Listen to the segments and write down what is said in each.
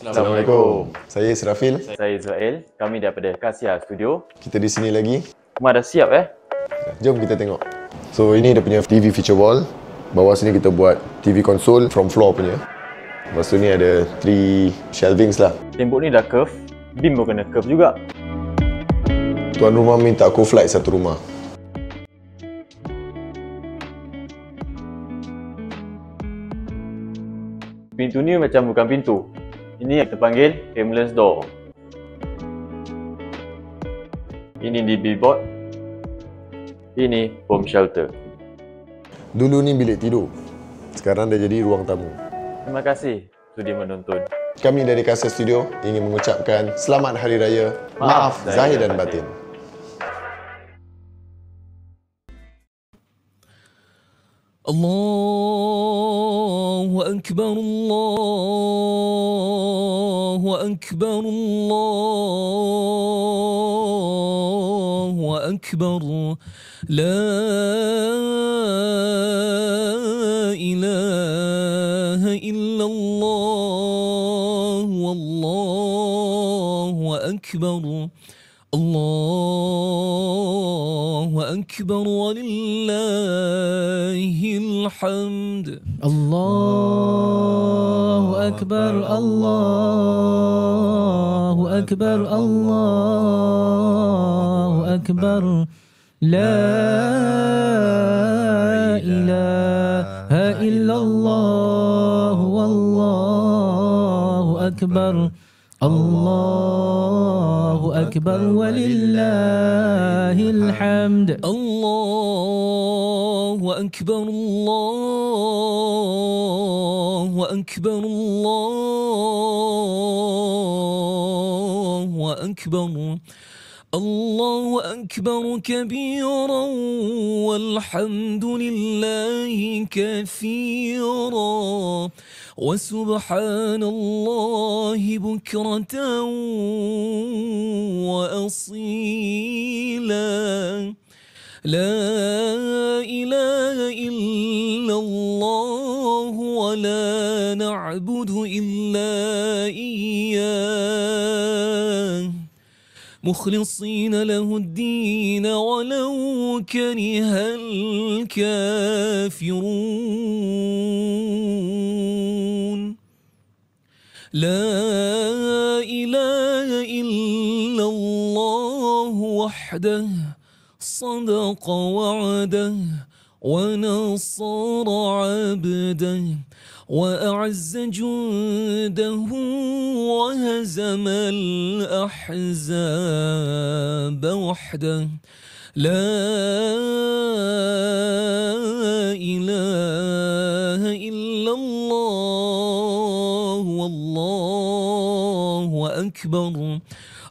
Assalamualaikum. Saya Israfil. Saya Israel. Kami daripada Kasia Studio. Kita di sini lagi. Semua dah siap Jom kita tengok. So ini dia punya TV feature wall. Bawah sini kita buat TV console from floor punya. Lepas tu ni ada 3 shelvings lah. Tembok ni dah curve. Beam pun kena curve juga. Tuan rumah minta co-flight satu rumah. Pintu ni macam bukan pintu. Ini yang kita panggil ambulance door. Ini DB board. Ini bomb shelter. Dulu ni bilik tidur. Sekarang dah jadi ruang tamu. Terima kasih sudi menonton. Kami dari Kasia Studio ingin mengucapkan Selamat Hari Raya. Maaf Zahir dan Batin. Allahu Akbar, Allahu Akbar, Allahu Akbar. La ilaha illallah, wallahu akbar. Allahu Akbar walillahil hamd. Allahu Akbar, Allahu Akbar, Allahu Akbar. La ilaha illallah, wallahu akbar. Allahu Akbar walillahil hamd. Allahu Akbar, Allahu Akbar, Allahu Akbar. الله أكبر كبيرا والحمد لله كثيرا وسبحان الله بكرة وأصيلا لا إله إلا الله ولا نعبد إلا إياه مخلصين له الدين ولو كره الكافرون لا إله إلا الله وحده صدق وعده ونصر عبده وأعز جنده وهزم الأحزاب وحده لا إله إلا الله والله أكبر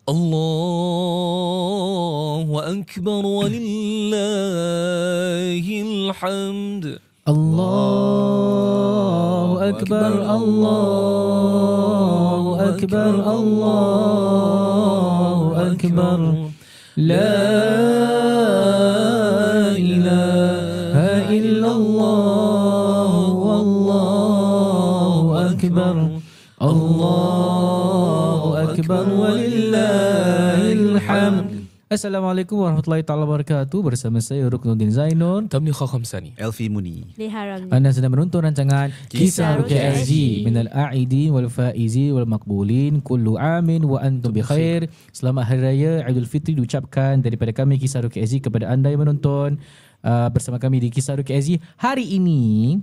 الله أكبر ولله الحمد. الله أكبر، الله أكبر، الله أكبر. لا إله إلا الله والله أكبر. الله أكبر ولله الحمد. Assalamualaikum warahmatullahi taala wabarakatuh. Bersama saya Ruknuddin Zainur, Tamni Khamsani, Elfi Muni. Anda sedang menonton rancangan Kisah Ruqyah SG. Minal a'idi wal faizi wal maqbulin, kullu amin wa antum bi khair. Selamat Hari Raya Aidil Fitri diucapkan daripada kami Kisah Ruqyah SG kepada anda yang menonton bersama kami di Kisah Ruqyah SG. Hari ini,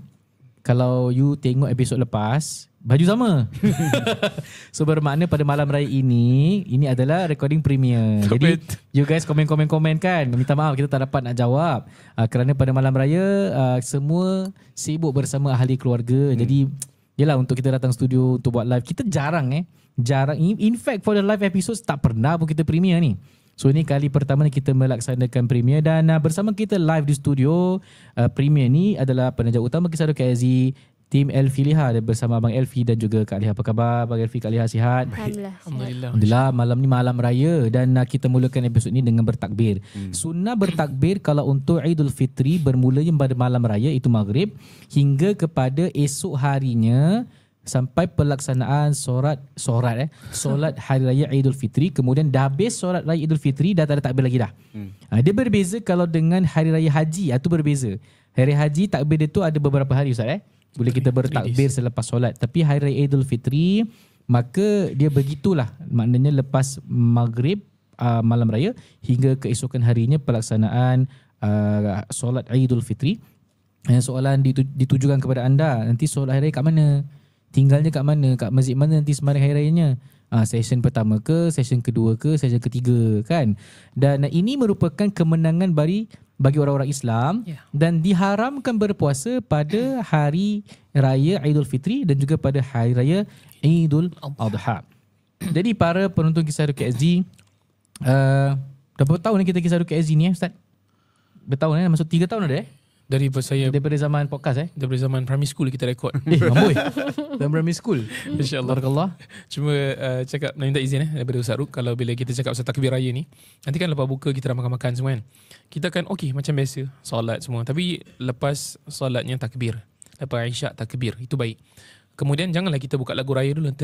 kalau you tengok episod lepas, baju sama. So bermakna pada malam raya ini adalah recording premiere. Jadi you guys komen kan, minta maaf kita tak dapat nak jawab kerana pada malam raya semua sibuk bersama ahli keluarga. Jadi yelah, untuk kita datang studio untuk buat live, kita jarang. In fact for the live episodes tak pernah pun kita premiere ni. So ini kali pertama kita melaksanakan premiere dan bersama kita live di studio premiere ni adalah penaja utama Kisah Ruqyah SG, tim Elfi Liha bersama Abang Elfi dan juga Kak Liha. Apa khabar Abang Elfi, Kak Liha, sihat? Alhamdulillah. Malam ni malam raya dan kita mulakan episod ni dengan bertakbir. Sunnah bertakbir kalau untuk Aidul Fitri bermulanya pada malam raya itu maghrib hingga kepada esok harinya sampai pelaksanaan solat Hari Raya Aidil Fitri. Kemudian dah habis solat Raya Aidil Fitri, dah tak ada takbir lagi dah. Dia berbeza kalau dengan Hari Raya Haji, itu berbeza. Hari Haji takbir dia tu ada beberapa hari Ustaz boleh kita bertakbir selepas solat. Tapi Hari Raya Aidil Fitri, maka dia begitulah, maknanya lepas maghrib malam raya hingga keesokan harinya pelaksanaan solat Aidil Fitri. Soalan ditujukan kepada anda, nanti solat hari raya kat mana? Tinggalnya kat mana? Kat masjid mana nanti sembahyang hari rayanya? Session pertama ke, session kedua ke, session ketiga kan? Dan ini merupakan kemenangan bagi orang-orang Islam dan diharamkan berpuasa pada hari raya Aidil Fitri dan juga pada hari raya Aidul Adha. Jadi para penonton Kisah Harian KSG, dah berapa tahun kita Kisah Harian KSG ni Ustaz? Bertahun masuk 3 tahun ada daripada zaman podcast daripada zaman primary school kita rekod. Amboi. Dalam primary school. InsyaAllah. Barakallah. Cuma cakap nak minta izin daripada Ustaz Ruk, kalau bila kita cakap pasal takbir raya ni, nanti kan lepas buka kita dah makan-makan semua kan. Kita kan okey macam biasa solat semua, tapi lepas solatnya takbir, lepas isyak takbir, itu baik. Kemudian janganlah kita buka lagu raya dulu.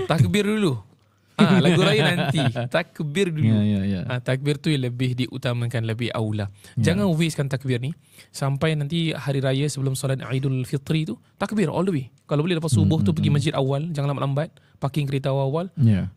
Takbir dulu. Lagu raya nanti. Takbir dulu. Takbir tu lebih diutamakan, lebih aula. Jangan wastekan takbir ni sampai nanti hari raya sebelum solat Aidul Fitri tu takbir all the way. Kalau boleh lepas subuh tu pergi masjid awal, jangan lambat-lambat, parking kereta awal-awal.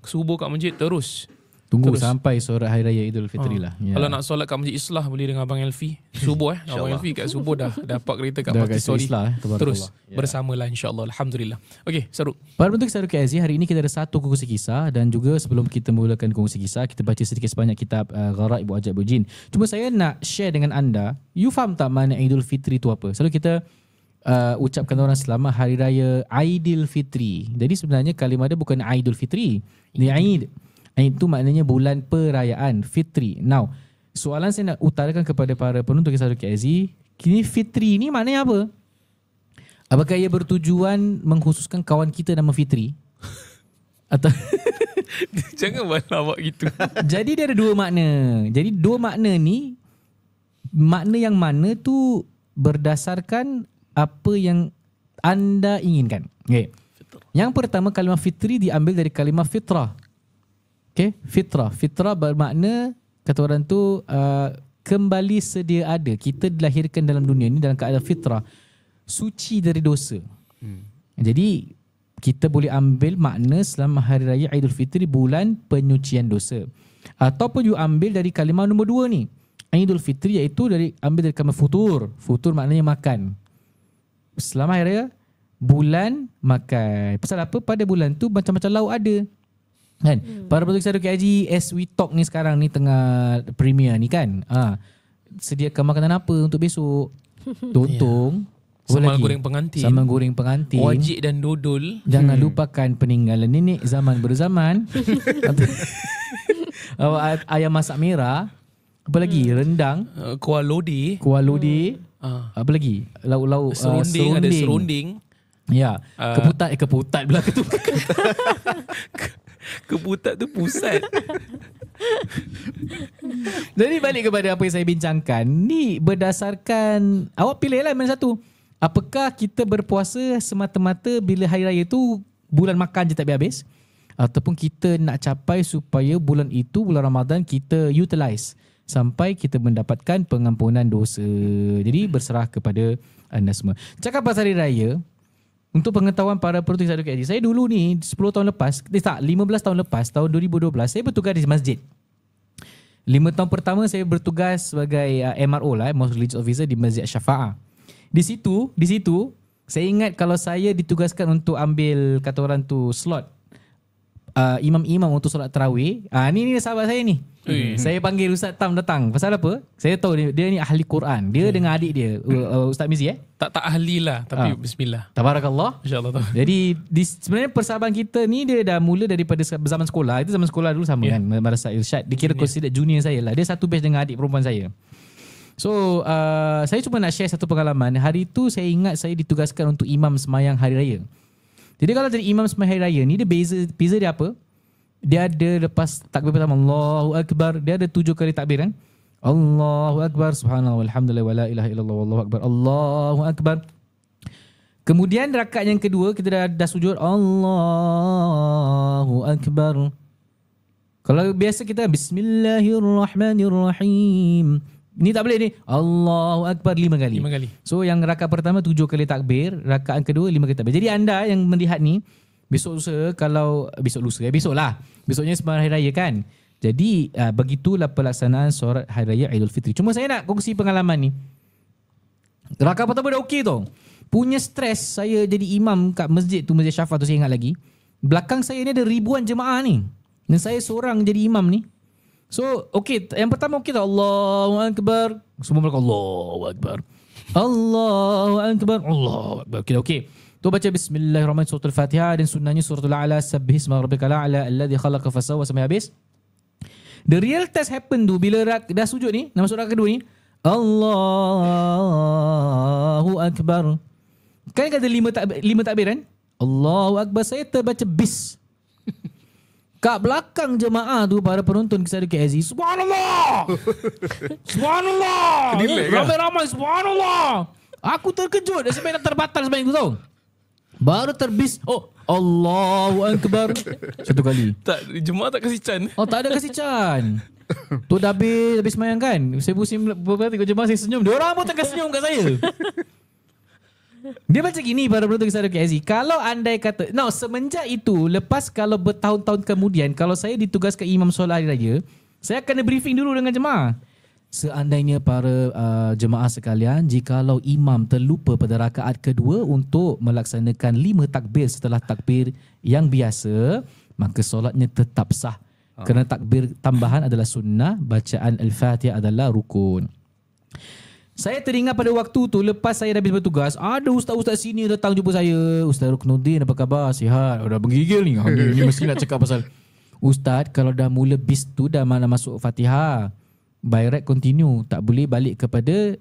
Subuh kat masjid terus sampai solat Hari Raya Aidil Fitri lah. Kalau nak solat kat Masjid Islah boleh dengan Abang Elfi. Subuh Abang Elfi kat subuh dah park kereta kat Party Story. Terus bersamalah insya-Allah. Alhamdulillah. Okey, Saruk. Para penonton Kisah Harian KSG, hari ini kita ada satu kongsi kisah, dan juga sebelum kita mulakan kongsi kisah, kita baca sedikit sebanyak kitab Gharaib wa Ajaib Jin. Cuma saya nak share dengan anda, you faham tak makna Aidil Fitri tu apa? Selalu kita ucapkan orang selamat Hari Raya Aidil Fitri. Jadi sebenarnya kalimah dia bukan Aidul Fitri, ni Aid. Itu maknanya bulan perayaan Fitri. Now, soalan saya nak utarakan kepada para penonton Kisah Harian KSG, kini Fitri ni maknanya apa? Apakah ia bertujuan mengkhususkan kawan kita nama Fitri? Atau jangan balawak gitu. Jadi dia ada dua makna. Jadi dua makna ni, makna yang mana tu berdasarkan apa yang anda inginkan. Okay. Yang pertama, kalimah Fitri diambil dari kalimah fitrah. Okay, fitrah. Fitrah bermakna, kata orang tu, kembali sedia ada. Kita dilahirkan dalam dunia ni dalam keadaan fitrah, suci dari dosa. Jadi kita boleh ambil makna selama Hari Raya Aidil Fitri bulan penyucian dosa. Ataupun you ambil dari kalimah nombor 2 ni, Aidil Fitri, iaitu ambil dari kalimah futur. Futur maknanya makan. Selama Hari Raya, bulan makan. Pasal apa? Pada bulan tu macam-macam lauk ada. Kan? Para penonton Kisah Harian KSG, as we talk ni sekarang ni tengah premier ni kan. Sediakan makanan apa untuk besok? Tuntung. Sambal goreng pengantin. Sambal goreng pengantin. Wajik dan dodol. Jangan lupakan peninggalan nenek zaman berzaman. Ayam masak merah. Apa lagi? Rendang. Kuah lodeh. Apa lagi? Lauk-lauk serunding. Ada serunding. Ya. Keputat pula tu. Keputat tu pusat. Jadi balik kepada apa yang saya bincangkan, ni berdasarkan awak pilih lah mana satu. Apakah kita berpuasa semata-mata bila hari raya tu bulan makan je tak habis, ataupun kita nak capai supaya bulan itu, bulan Ramadan, kita utilize sampai kita mendapatkan pengampunan dosa. Jadi berserah kepada anda semua. Cakap pasal hari raya, untuk pengetahuan para penonton Kisah Harian KSG, saya dulu ni 10 tahun lepas, 15 tahun lepas, tahun 2012, saya bertugas di masjid. 5 tahun pertama saya bertugas sebagai MRO lah, Most Religious Officer di Masjid Syafa'ah. Di situ saya ingat kalau saya ditugaskan untuk ambil, kata orang tu, slot imam-imam untuk solat tarawih. Ni sahabat saya ni. Saya panggil Ustaz Tam datang. Pasal apa? Saya tahu dia ni ahli Quran. Dia dengan adik dia, Ustaz Mizi Tak ahli lah, tapi bismillah. Tabarakallah. InsyaAllah. Jadi sebenarnya persahaban kita ni dia dah mula daripada zaman sekolah. Itu zaman sekolah dulu sama kan, Madrasah Irsyad. Dia kira considered junior saya lah. Dia satu batch dengan adik perempuan saya. So saya cuma nak share satu pengalaman. Hari tu saya ingat saya ditugaskan untuk imam semayang hari raya. Jadi kalau jadi imam semayang hari raya ni, dia beza dia apa? Dia ada lepas takbir pertama Allahu Akbar, dia ada 7 kali takbir kan. Allahu Akbar, subhanallah, walhamdulillah, wala ilaha illallah, wallahu akbar, Allahu Akbar. Kemudian rakaat yang kedua kita dah sujud, Allahu Akbar. Kalau biasa kita Bismillahirrahmanirrahim. Ni tak boleh ni. Allahu Akbar 5 kali. 5 kali. So yang rakaat pertama 7 kali takbir, rakaat kedua 5 kali takbir. Jadi anda yang melihat ni, besok lah. Besoknya sembang hari raya kan. Jadi begitulah pelaksanaan solat hari raya Aidil Fitri. Cuma saya nak kongsi pengalaman ni. Rakaat pertama dah okey tau. Punya stres saya jadi imam kat masjid tu, Masjid Syafa tu saya ingat lagi. Belakang saya ni ada ribuan jemaah ni. Dan saya seorang jadi imam ni. So, okey, yang pertama okey tau. Allahu Akbar. Semua mereka Allahu Akbar. Allahu Akbar. Allahu Akbar. Okey. Tu baca Bismillahirrahmanirrahim, surah Al-Fatihah, dan sunnahnya suratul A'la, Sabbih isma rabbikal a'la alladhi khalaqa fasawwa sampai habis. The real test happen tu bila dah sujud ni, nak masuk rakaat kedua ni, Allahu Akbar. Kan ada 5 takbir kan? Allahu Akbar, saya terbaca bis. Kat belakang jemaah tu, para penonton Kisah KSG, subhanallah. Subhanallah. Ramai-ramai subhanallah. Aku terkejut sampai nak terbatal sampai itu tau. Baru terbis, Allahu Akbar 1 kali. Tak, jemaah tak kasih can. Tak ada kasih can. Tu dah habis semayang kan. Saya pusing beberapa tengok jemaah, saya senyum. Diorang pun tengah senyum kat saya. Dia macam gini para penonton Kisah KSG. Kalau andai kata, semenjak itu, lepas kalau bertahun-tahun kemudian, kalau saya ditugaskan imam solat hari raya, saya akan briefing dulu dengan jemaah. Seandainya para jemaah sekalian, jikalau imam terlupa pada rakaat kedua untuk melaksanakan 5 takbir setelah takbir yang biasa, maka solatnya tetap sah. Kerana takbir tambahan adalah sunnah, bacaan Al-Fatihah adalah rukun. Saya teringat pada waktu tu, lepas saya dah habis bertugas, ada ustaz-ustaz sini datang jumpa saya. Ustaz Ruknuddin, apa khabar? Sihat? Dah menggigil ni. Ni mesti nak cakap pasal Ustaz, kalau dah mula bis tu, dah mana masuk Fatihah, by right continue, tak boleh balik kepada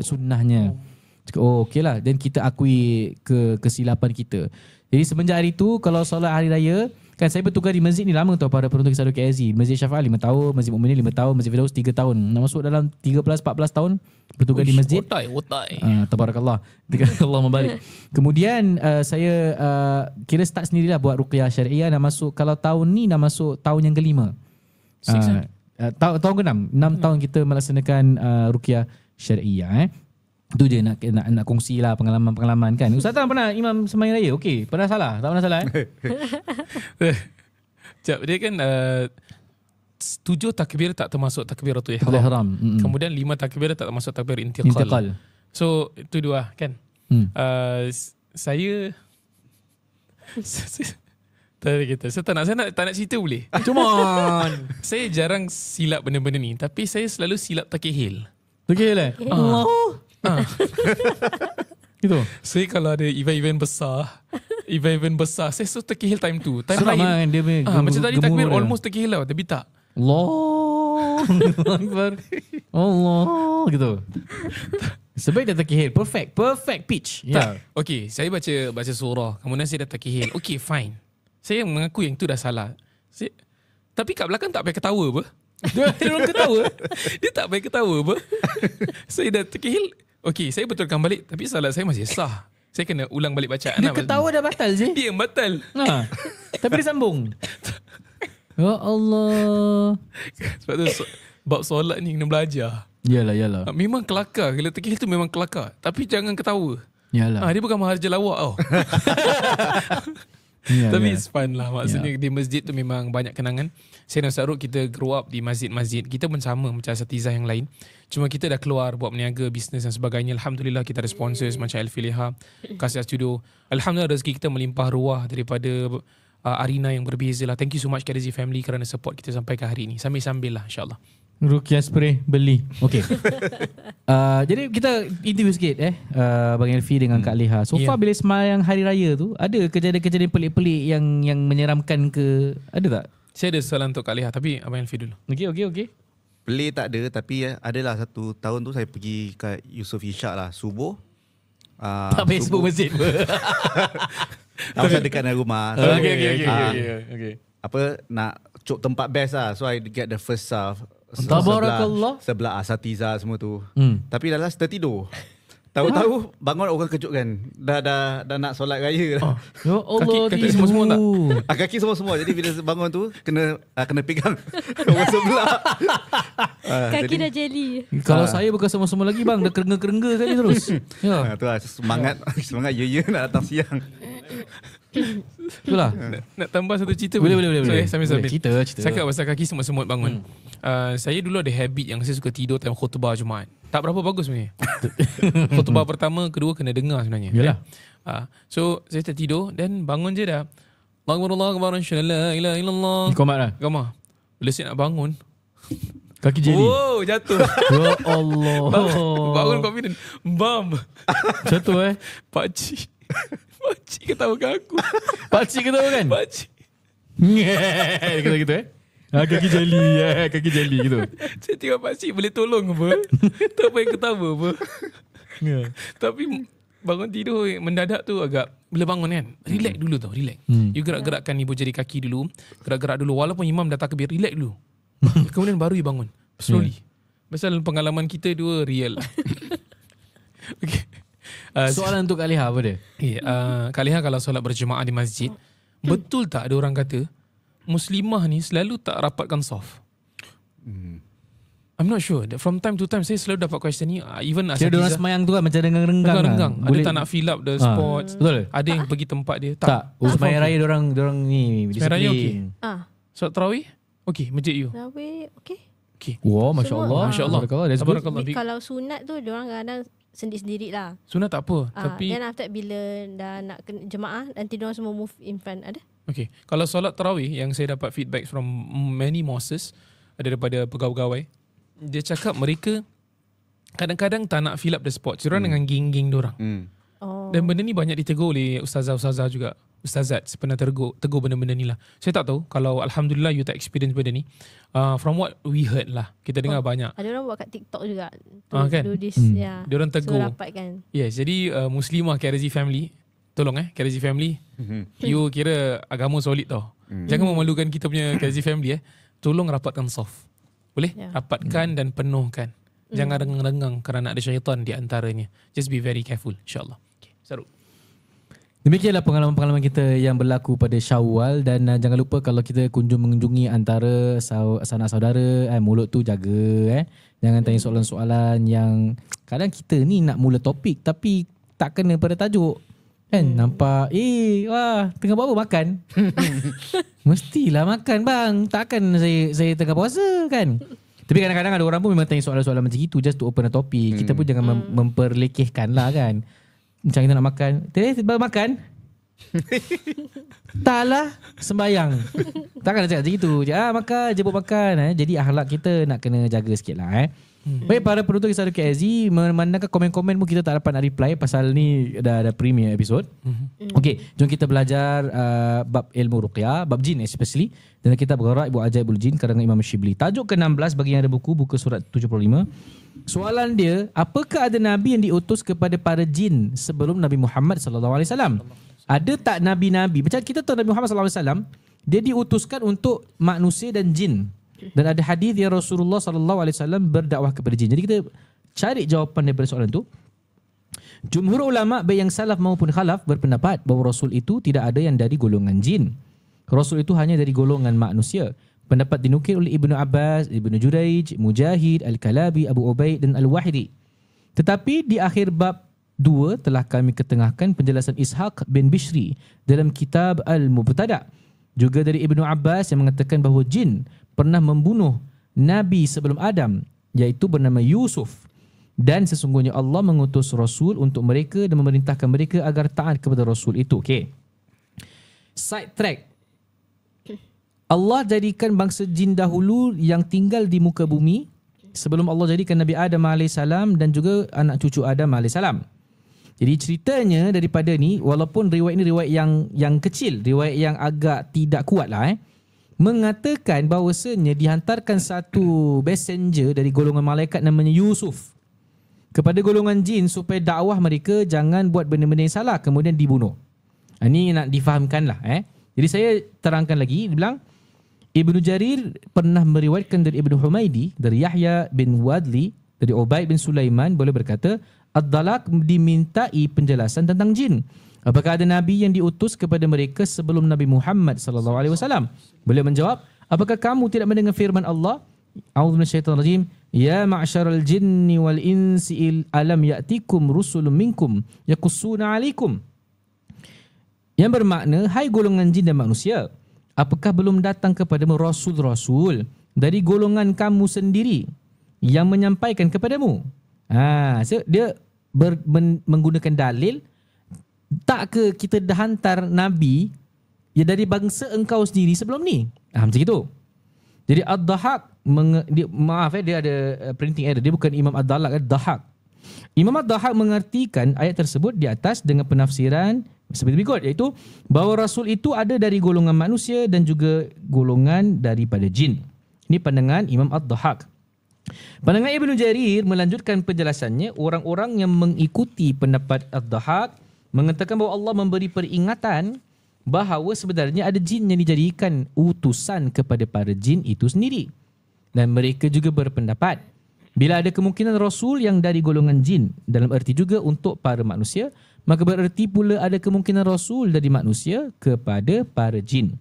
sunnahnya. Cakap, okey lah. Dan kita akui kesilapan kita. Jadi semenjak hari tu, kalau solat hari raya, kan saya bertugas di masjid ni lama tau para penonton Kisah KSG. Masjid Syafa 5 tahun, Masjid Mukminin 5 tahun, Masjid Firdaus 3 tahun. Nak masuk dalam 13-14 tahun bertugas di masjid. Otai. Tabarakallah. Allah membalik. Kemudian saya kira start sendirilah buat ruqyah syariah. Nak masuk, kalau tahun ni nak masuk tahun yang ke-5. Tahun ke-6. 6 tahun kita melaksanakan ruqyah syariah. Itu je nak kongsi lah pengalaman-pengalaman kan. Ustaz tak pernah imam sembahyang raya? Okey, pernah salah? Tak pernah salah Sekejap, dia kan 7 takbir tak termasuk takbiratul ihram. Kemudian 5 takbir tak termasuk takbir intiqal. So itu 2 kan. Saya tak nak cerita boleh. Cuma saya jarang silap benda-benda ni, tapi saya selalu silap takihil. Takihil Allah. Gitu. Saya kalau ada event besar, saya suruh takihil time tu. Time lain. Dia macam tadi takbir almost takihil lah, tapi tak. Allah Akbar. Allah gitu. Sebaik dia takihil. Perfect pitch. Tak. Okay, saya baca surah, kemudian saya dah takihil. Okay, fine. Saya mengaku yang tu dah salah. Tapi kat belakang tak payah ketawa apa. Dia orang ketawa. Dia tak payah ketawa apa. Saya dah takihil. Okay, saya betulkan balik, tapi salat saya masih sah. Saya kena ulang balik bacaan. Dia ketawa dah batal je. Dia yang batal. Tapi dia sambung. Ya Allah. Sebab tu bab solat ni kena belajar. Yalah. Memang kelakar. Kalau takihil tu memang kelakar. Tapi jangan ketawa. Yalah. Dia bukan maharja lawak tau. Tapi it's fun lah. Maksudnya di masjid tu memang banyak kenangan. Saya dan Ustaz Ruk, kita grow up di masjid-masjid. Kita pun sama macam asatizah yang lain. Cuma kita dah keluar buat berniaga, bisnes dan sebagainya. Alhamdulillah kita ada sponsors macam Al-Filiha, Kasih Studio. Alhamdulillah rezeki kita melimpah ruah daripada arena yang berbeza lah. Thank you so much KDZ family kerana support kita sampai ke hari ni. Sambil-sambil lah insyaAllah. Ruqyah spray beli. Okay. Jadi kita interview sikit Bang Elfi dengan Kak Leha. So far bila semayang hari raya tu, ada kejadian-kejadian pelik-pelik yang menyeramkan ke? Ada tak? Saya ada soalan untuk Kak Leha, tapi Abang Elfi dulu. Okay. Pelik tak ada, tapi adalah satu tahun tu saya pergi ke Yusof Ishak lah, subuh. Tak Facebook masjid pun. Macam dekat dengan rumah. Okay. Apa, nak cop tempat best lah. So I get the first Tabarakallah. Sebelah asatiza semua tu. Tapi dah last tertidur. Tahu-tahu bangun orang kejutkan. Dah nak solat raya dah. Ya Allah, Kaki semua-semua tak? Kaki semua-semua. Jadi bila bangun tu kena pegang orang sebelah. Kaki dah jelly. Kalau saya bukan semua-semua lagi bang, dah kerengga-kerengga kali terus. Ya. Tu lah semangat ya nak datang siang. Itulah. Nak tambah satu cerita Boleh. Sorry, sambil. Cerita. Cakap pasal kaki semut-semut bangun. Saya dulu ada habit yang saya suka tidur time khutbah Jumaat. Tak berapa bagus sebenarnya. Khutbah pertama, kedua kena dengar sebenarnya. Yalah. So saya tertidur dan bangun je dah. Allahu akbar, la ilaha illallah. Komat lah. Gamah. Bila saya nak bangun, Kaki jeli. oh, jatuh. Ya Allah. Bangun confident. Bam. Jatuh Pakcik ketawakan aku. Pakcik ketawa kan? Pakcik. Dia kata gitu kaki jeli gitu. Saya tengok pakcik boleh tolong apa? Tak payah ketawa apa. Tapi bangun tidur mendadak tu agak, bila bangun kan, relax dulu tau, relax. You gerak-gerakkan ibu jari kaki dulu, gerak-gerak dulu walaupun imam dah takbir, relax dulu. Kemudian baru you bangun slowly. Pasal pengalaman kita dua real lah. Okay. Soalan untuk Kak Leha apa dia? Kak Leha kalau solat berjemaah di masjid, betul tak ada orang kata Muslimah ni selalu tak rapatkan saf? I'm not sure. From time to time saya selalu dapat question ni. Even Kira dia orang semayang tu kan macam renggang-renggang. Ada tak nak fill up the spots. Betul. Ada yang pergi tempat dia. Tak. Semayang raya dia orang ni Semayang raya okey. disiplin. Solat tarawih? Okey, masjid you. Tarawih okey. Okey. Wah, masya-Allah. Masya-Allah. Tabarakallah. Kalau sunat tu diorang kadang sendiri-sendiri lah. Sunat tak apa, tapi then after bila dah nak kena jemaah, nanti diorang semua move in front. Ada? okey. Kalau solat tarawih yang saya dapat feedback from many mosques daripada pegawai-pegawai, dia cakap mereka kadang-kadang tak nak fill up the spots. Diorang dengan geng-geng diorang. Dan benda ni banyak ditegur oleh ustazah-ustazah juga. Ustazat pernah tegur benda-benda ni lah. Saya tak tahu kalau alhamdulillah you tak experience benda ni. From what we heard lah, kita dengar banyak. Ada orang buat kat TikTok juga. Kan? Do this. Diorang tegur. So rapatkan. Yes, jadi Muslimah KRZ family, tolong KRZ family, you kira agama solid tau. Jangan memalukan kita punya KRZ family Tolong rapatkan saf. Boleh? Rapatkan dan penuhkan. Jangan rengang-rengang kerana ada syaitan di antaranya. Just be very careful, insyaAllah. Okay, Saruk. Demikianlah pengalaman-pengalaman kita yang berlaku pada Syawal. Dan jangan lupa kalau kita mengunjungi antara sanak saudara, mulut tu jaga. Jangan tanya soalan-soalan yang kadang kita ni nak mula topik tapi tak kena pada tajuk. Kan nampak wah tengah buat apa makan. Mestilah makan bang. Takkan saya tengah puasa kan. Tapi kadang-kadang ada orang pun memang tanya soalan-soalan macam itu just to open a topic. Kita pun jangan memperlekehkan lah kan. Macam kita nak makan, makan. Taklah sembayang. Takkan nak cakap macam itu. Makan, jemput makan. Jadi akhlak kita nak kena jaga sikit lah. Baik para penonton Kisah KSG, memandangkan komen-komen pun kita tak dapat nak reply pasal ni dah premier episode. Okay, jom kita belajar bab ilmu ruqyah, bab jin especially. Dan kita bergerak Ibu Ajaibul Jin karangan Imam Shibli. Tajuk ke-16 bagi yang ada buku surat 75. Soalan dia, apakah ada nabi yang diutus kepada para jin sebelum Nabi Muhammad SAW? Ada tak nabi-nabi? Macam kita tahu Nabi Muhammad SAW, dia diutuskan untuk manusia dan jin. Dan ada hadis yang Rasulullah SAW berdakwah kepada jin. Jadi kita cari jawapan daripada soalan tu. Jumhur ulama baik yang salaf maupun khalaf berpendapat bahawa Rasul itu tidak ada yang dari golongan jin. Rasul itu hanya dari golongan manusia. Pendapat dinukil oleh Ibnu Abbas, Ibnu Juraij, Mujahid, Al-Kalabi, Abu Ubaid dan Al-Wahidi. Tetapi di akhir bab 2 telah kami ketengahkan penjelasan Ishaq bin Bishri dalam kitab Al-Mubtada. Juga dari Ibnu Abbas yang mengatakan bahawa jin pernah membunuh Nabi sebelum Adam, iaitu bernama Yusuf. Dan sesungguhnya Allah mengutus Rasul untuk mereka dan memerintahkan mereka agar taat kepada Rasul itu. Okay. Side track. Allah jadikan bangsa jin dahulu yang tinggal di muka bumi sebelum Allah jadikan Nabi Adam AS dan juga anak cucu Adam AS. Jadi ceritanya daripada ni, walaupun riwayat ni riwayat yang kecil, riwayat yang agak tidak kuat lah mengatakan bahawasanya dihantarkan satu messenger dari golongan malaikat namanya Yusuf kepada golongan jin supaya dakwah mereka jangan buat benda-benda yang salah kemudian dibunuh. Ini nak difahamkan lah. Jadi saya terangkan lagi, dia bilang Ibnu Jarir pernah meriwayatkan dari Ibnu Humaidi, dari Yahya bin Wadli, dari Ubaid bin Sulaiman, boleh berkata, Ad-Dalaq dimintai penjelasan tentang jin. Apakah ada Nabi yang diutus kepada mereka sebelum Nabi Muhammad SAW? Beliau menjawab, apakah kamu tidak mendengar firman Allah? A'udzu minasyaitonir rajim. Ya ma'syaral jinni wal insi alam ya'tikum rusulun minkum yaqussuna 'alaikum. Yang bermakna, hai golongan jin dan manusia, apakah belum datang kepadamu rasul-rasul dari golongan kamu sendiri yang menyampaikan kepadamu? So dia menggunakan dalil, tak ke kita dah hantar Nabi ya dari bangsa engkau sendiri sebelum ni? Macam itu. Jadi Ad-Dahaq, dia ada printing error, dia bukan Imam Ad-Dalaq, Ad-Dahaq. Imam Ad-Dahaq mengartikan ayat tersebut di atas dengan penafsiran seperti berikut, iaitu bahawa Rasul itu ada dari golongan manusia dan juga golongan daripada jin. Ini pandangan Imam Ad-Dahaq. Pandangan Ibnu Jarir melanjutkan penjelasannya, orang-orang yang mengikuti pendapat Ad-Dahaq mengatakan bahawa Allah memberi peringatan bahawa sebenarnya ada jin yang dijadikan utusan kepada para jin itu sendiri. Dan mereka juga berpendapat, bila ada kemungkinan Rasul yang dari golongan jin, dalam erti juga untuk para manusia, maka bererti pula ada kemungkinan Rasul dari manusia kepada para jin.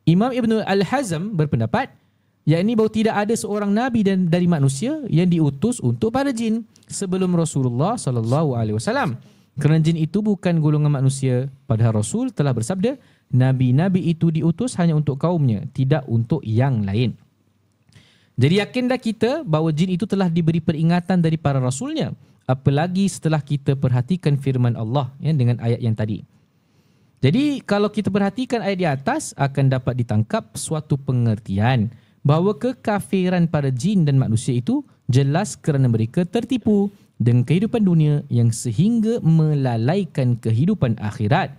Imam Ibn Al-Hazm berpendapat, yakni bahawa tidak ada seorang Nabi dari manusia yang diutus untuk para jin sebelum Rasulullah SAW. Kerana jin itu bukan golongan manusia, padahal Rasul telah bersabda, Nabi-Nabi itu diutus hanya untuk kaumnya, tidak untuk yang lain. Jadi yakin dah kita bahawa jin itu telah diberi peringatan dari para Rasulnya, apalagi setelah kita perhatikan firman Allah dengan ayat yang tadi. Jadi kalau kita perhatikan ayat di atas, akan dapat ditangkap suatu pengertian bahawa kekafiran para jin dan manusia itu jelas kerana mereka tertipu dengan kehidupan dunia yang sehingga melalaikan kehidupan akhirat.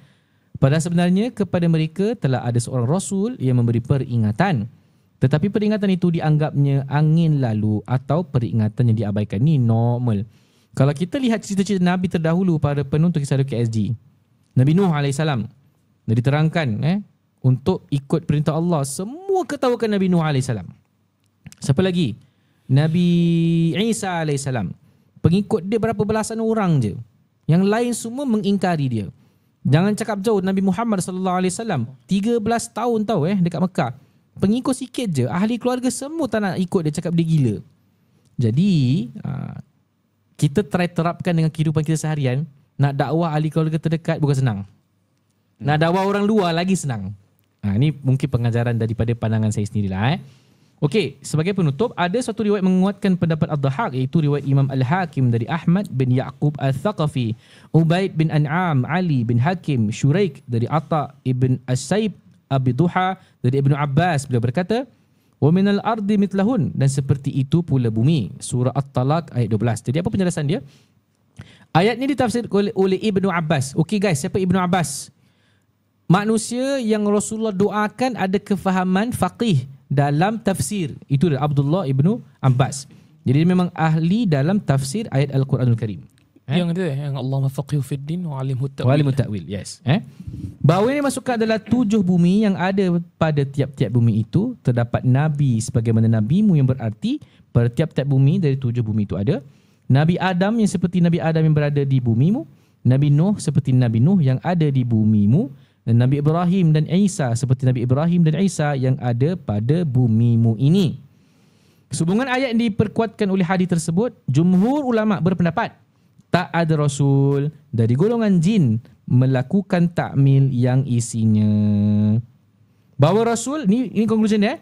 Padahal sebenarnya kepada mereka telah ada seorang Rasul yang memberi peringatan. Tetapi peringatan itu dianggapnya angin lalu atau peringatan yang diabaikan. Ini normal. Kalau kita lihat cerita-cerita Nabi terdahulu pada penonton Kisah KSG, Nabi Nuh AS, dah diterangkan untuk ikut perintah Allah. Semua ketawakan Nabi Nuh AS. Siapa lagi? Nabi Isa AS. Pengikut dia berapa belasan orang je. Yang lain semua mengingkari dia. Jangan cakap jauh, Nabi Muhammad SAW 13 tahun tau dekat Mekah. Pengikut sikit je, ahli keluarga semua tak nak ikut dia, cakap dia gila. Jadi kita try terapkan dengan kehidupan kita seharian. Nak dakwah ahli keluarga terdekat bukan senang. Nak dakwah orang luar lagi senang. Ini mungkin pengajaran daripada pandangan saya sendirilah. Okey, sebagai penutup, ada suatu riwayat menguatkan pendapat Ad-Dahaq, iaitu riwayat Imam Al-Hakim dari Ahmad bin Ya'qub Al-Thaqafi, Ubaid bin An'am, Ali bin Hakim, Shuraik dari Atta ibn As-Saib, Abi Duha dari Ibnu Abbas. Beliau berkata, wa minal ardi mitlahun, dan seperti itu pula bumi. Surah At-Talaq ayat 12. Jadi apa penjelasan dia? Ayat ini ditafsirkan oleh Ibnu Abbas. Okey guys, siapa Ibnu Abbas? Manusia yang Rasulullah doakan ada kefahaman faqih dalam tafsir. Itu dari Abdullah Ibnu Abbas. Jadi dia memang ahli dalam tafsir ayat Al-Quranul Karim. Yang ada yang Allah mafaqihu fid din wa alimhu ta'wil. Wa alimhu ta'wil, yes. Bahawa ini masukkan adalah 7 bumi yang ada pada tiap-tiap bumi itu. Terdapat Nabi sebagaimana Nabimu, yang berarti pada tiap-tiap bumi dari 7 bumi itu ada. Nabi Adam yang seperti Nabi Adam yang berada di bumimu. Nabi Nuh seperti Nabi Nuh yang ada di bumimu. Dan Nabi Ibrahim dan Isa seperti Nabi Ibrahim dan Isa yang ada pada bumimu ini. Sehubungan ayat yang diperkuatkan oleh hadis tersebut, jumhur ulama berpendapat tak ada Rasul dari golongan jin melakukan takmil yang isinya. Bahawa Rasul, ini conclusion dia,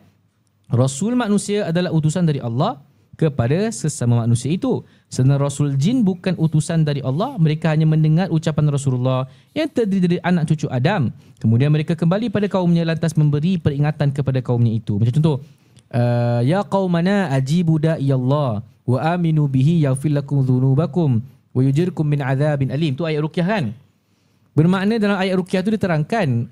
Rasul manusia adalah utusan dari Allah kepada sesama manusia itu. Sedangkan Rasul jin bukan utusan dari Allah. Mereka hanya mendengar ucapan Rasulullah yang terdiri dari anak cucu Adam. Kemudian mereka kembali pada kaumnya lantas memberi peringatan kepada kaumnya itu. Macam contoh, ya qaumana ajibu da'iyallah wa aminu bihi yaghfir lakum dhunubakum wa yujirkum min adzabin alim. Tu ayat ruqyah kan? Bermakna dalam ayat ruqyah tu diterangkan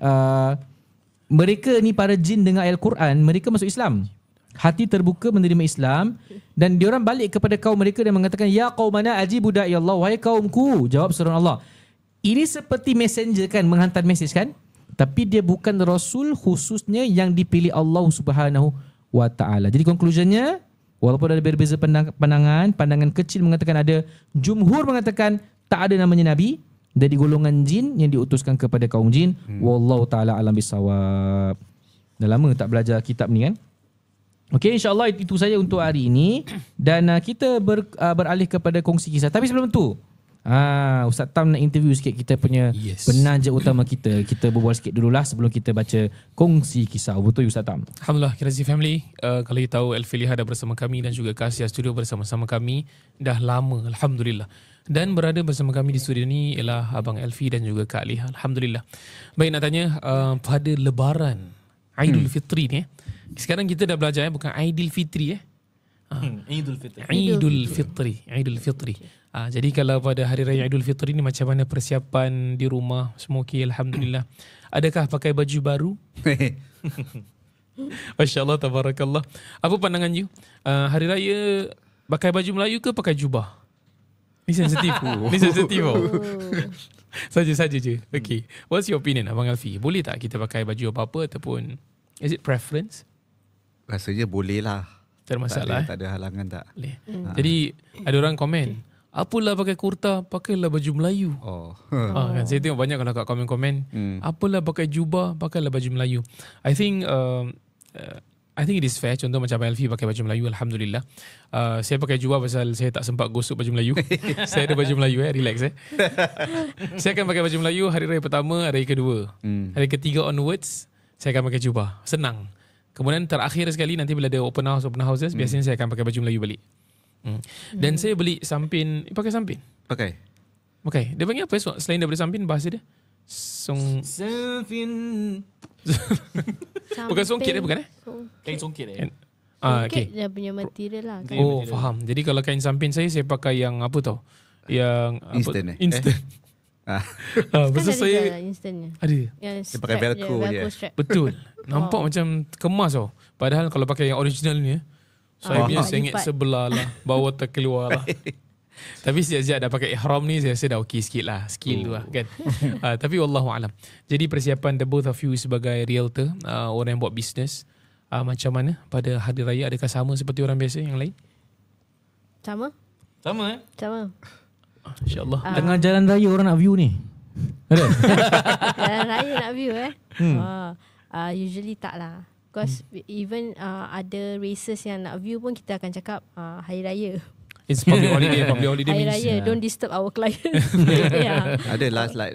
mereka ni para jin dengan ayat Al-Quran, mereka masuk Islam. Hati terbuka menerima Islam, dan diorang balik kepada kaum mereka dan mengatakan, ya qaumana ajibu da'iyallah, wahai kaumku, jawab seruan Allah. Ini seperti messenger kan, menghantar mesej kan. tapi dia bukan rasul khususnya yang dipilih Allah Subhanahu wa taala. Jadi conclusionnya, walaupun ada berbeza pandangan kecil mengatakan ada, jumhur mengatakan tak ada namanya nabi dari golongan jin yang diutuskan kepada kaum jin. Wallahu taala alam bisawab. Dah lama tak belajar kitab ni kan. Okey, insya-Allah itu saja untuk hari ini dan kita beralih kepada kongsi kisah. Tapi sebelum tu, Ustaz Tam nak interview sikit kita punya penaja utama kita. Kita berbual sikit dululah sebelum kita baca kongsi kisah. Betul Ustaz Tam? Alhamdulillah, Kirazi Family. Kalau you tahu, Elfie ada bersama kami dan juga Kasia Studio bersama-sama kami dah lama, Alhamdulillah. Dan berada bersama kami di studio ni ialah Abang Elfie dan juga Kak Liha. Alhamdulillah. Baik, nak tanya, pada Lebaran, Aidil Fitri ni, sekarang kita dah belajar bukan Aidil Fitri Aidil Fitri. Aidil Fitri. Jadi kalau pada hari raya Aidil Fitri ni macam mana persiapan di rumah? Semua okey, alhamdulillah. Adakah pakai baju baru? Masya-Allah, tabarakallah. Apa pandangan you? Hari raya pakai baju Melayu ke pakai jubah? Ni sensitif. Ni sensitif. Saja-saja je. Okay. What's your opinion, Abang Alfi? Boleh tak kita pakai baju apa-apa ataupun is it preference? Rasanya boleh lah. Tak ada masalah. Tak ada halangan tak? Boleh. Jadi ada orang komen, apalah pakai kurta, pakailah baju Melayu. Kan saya tengok banyak kalau kat komen-komen, apalah pakai jubah, pakailah baju Melayu. I think it is fair. Contoh macam Elfie pakai baju Melayu, alhamdulillah. Saya pakai jubah pasal saya tak sempat gosok baju Melayu. Saya ada baju Melayu, relax. Saya akan pakai baju Melayu hari raya pertama, hari kedua. Hari ketiga onwards, saya akan pakai jubah. Senang. Kemudian terakhir sekali nanti bila ada open houses, biasanya saya akan pakai baju Melayu balik. Dan saya beli sampin. Pakai sampin? Pakai. Dia panggil apa selain daripada sampin, bahasa dia? Sampin. Bukan songkit bukan Kain songkit okay. Dia punya material lah kan? Oh, faham. Jadi kalau kain sampin saya pakai yang apa tau? Yang instant. Kan saya instantnya. Ada. Yang pakai velcro je. Betul. Nampak macam kemas tau. Padahal kalau pakai yang original ni, saya punya sengit sebelah lah, bawah terkeluar lah. Tapi sejak dah pakai ihram ni, saya rasa dah okey sikit lah. Skill tu lah kan. Tapi wallahualam. Jadi persiapan the both of you sebagai realtor, orang yang buat bisnes, macam mana pada hari raya? Adakah sama seperti orang biasa yang lain? Sama. Sama. InsyaAllah. Tengah jalan raya orang nak view ni. Ada? Jalan raya nak view usually tak lah. Because even ada races yang nak view pun kita akan cakap hari raya. It's public holiday. Public holiday hari means raya, don't disturb our client. Ada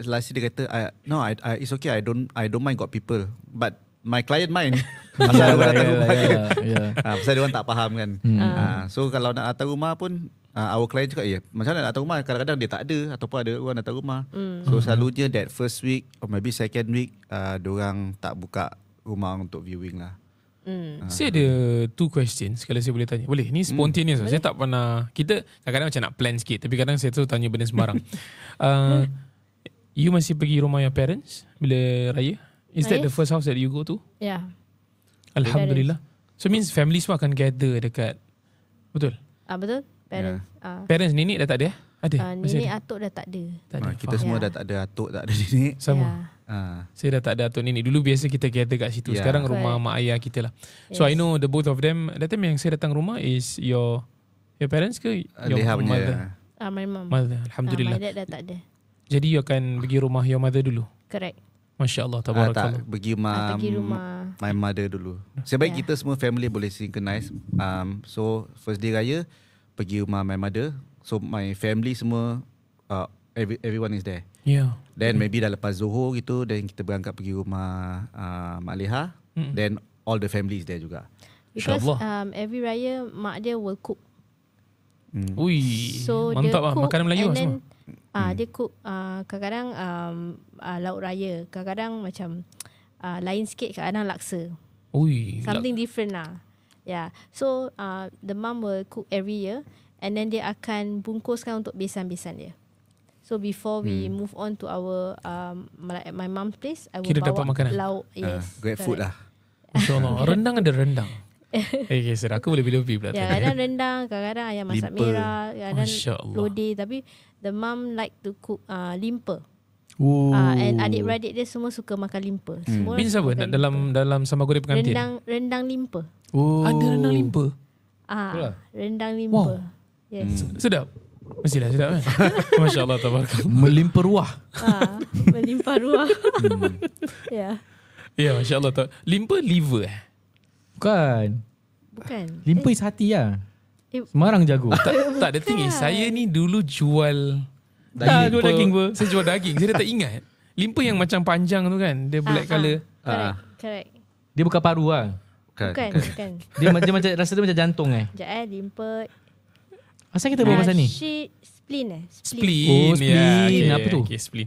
last dia kata, no, it's okay. I don't mind got people, but my client mind. Pasal orang datang rumah dia. Pasal dia orang tak faham kan. So kalau nak datang rumah pun, our client cakap, macam mana nak datang rumah? Kadang-kadang dia tak ada, ataupun ada orang datang rumah. So selalunya that first week or maybe second week, diorang tak buka rumah untuk viewing lah. Saya ada 2 questions kalau saya boleh tanya. Boleh? Ni spontaneous. Saya tak pernah, kita kadang-kadang macam nak plan sikit, tapi kadang saya tu tanya benda sembarang. You masih pergi rumah your parents bila raya? Is that the first house that you go to? Yeah. Alhamdulillah. So means family semua akan gather dekat. Betul? Betul. Parents. Parents, nenek dah tak ada? Ada? Nenek atuk dah tak ada. Kita semua dah tak ada atuk, tak ada nenek. Sama. Saya dah tak ada atuk nenek. Dulu biasa kita gather kat situ. Sekarang rumah mak ayah kita lah. So I know the both of them. That time yang saya datang rumah is your parents ke? Your mother? My mom. Mother. Alhamdulillah. My dad dah tak ada. Jadi you akan pergi rumah your mother dulu? Correct. Masya Allah, tabarakallah. Tak, pergi rumah my mother dulu. Sebaik kita semua family boleh synchronize. So first day raya pergi rumah my mother. So my family semua everyone is there. Then maybe dah lepas Zuhur gitu, then kita berangkat pergi rumah Mak Leha. Then all the family is there juga. Because every raya mak dia will cook. Ui, so mantap lah. Makanan Melayu lah semua. Dia cook kadang-kadang lauk raya, kadang-kadang macam lain sikit, kadang-kadang laksa. Ui, something different lah. So the mom will cook every year, and then dia akan bungkuskan untuk besan-besan dia. So before we move on to our at my mom's place, I will bawa lauk. Great food lah. InsyaAllah. Rendang ada rendang. Okay, sir, aku boleh lebih pula. Kadang rendang, kadang-kadang ayam masak merah, kadang lodeh. Tapi the mom like to cook limper. And adik-beradik dia semua suka makan limpa. Semua Means apa? makan Dalam Samagoda pengantin. rendang limpa. Ada rendang limpa. Rendang limpa. Yes. Sedap. Mestilah sedap kan. Masya Allah, tabarakallah. Melimpah ruah. Melimpah ruah. Ya. Ya, Masya Allah. Limpa liver Bukan. Limpa is hati lah. Semarang jago. Tak, the thing is, saya ni dulu jual jual daging pun. Saya jual daging. Saya dah tak ingat. Limpa yang macam panjang tu kan. Dia black colour. Correct. Dia bukan paru lah. Bukan. Dia macam rasa dia macam jantung Sekejap limpa. Asal kita bawa pasal ni? Spleen. Spleen. Spleen. Apa tu? Okay, spleen.